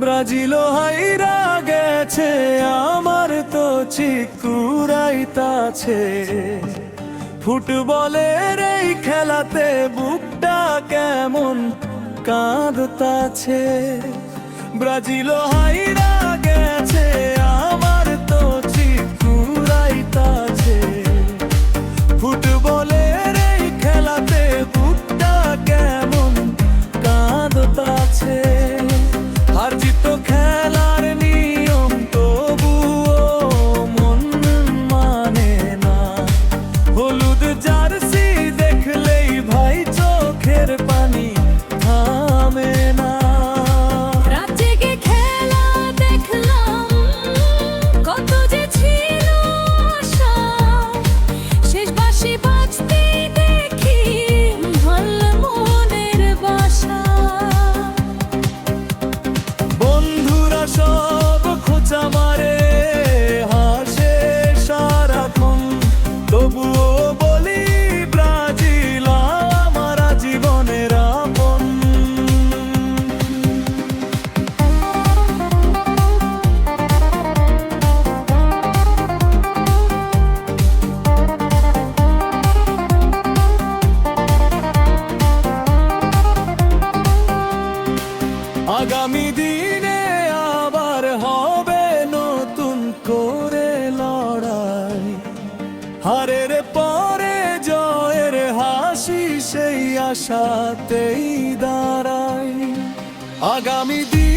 Brazil হাইরা গেছে, আমার তো চিকুরাইতাছে। ফুটবলের এই খেলাতে বুকটা কেমন কাঁদতাছে। ব্রাজিল হাইরা গেছে, আমার তো চিকুরাইতাছে। ফুটবলের এই খেলাতে বুকটা কেমন কাঁদতাছে। আর জিত খেলার নিয়ম তবুও মন মানে না। হলুদ জার্সি দেখলেই ভাই চোখের পানি থামে না। রাত জেগে খেলা দেখলাম, কত যে ছিল আশা। শেষ বাঁশি বাজতেই দেখি ভাঙল মনের বাসা। বন্ধুরা সব খোঁচা মারে, হাসে সারাক্ষণ, তবুও বলি ব্রাজিল আমার জীবনের আপন। আগামী দিনে আবার হবে নতুন করে লড়াই। হারের পরে জয়ের হাসি সেই আশাতেই দাঁড়াই। আগামী দিন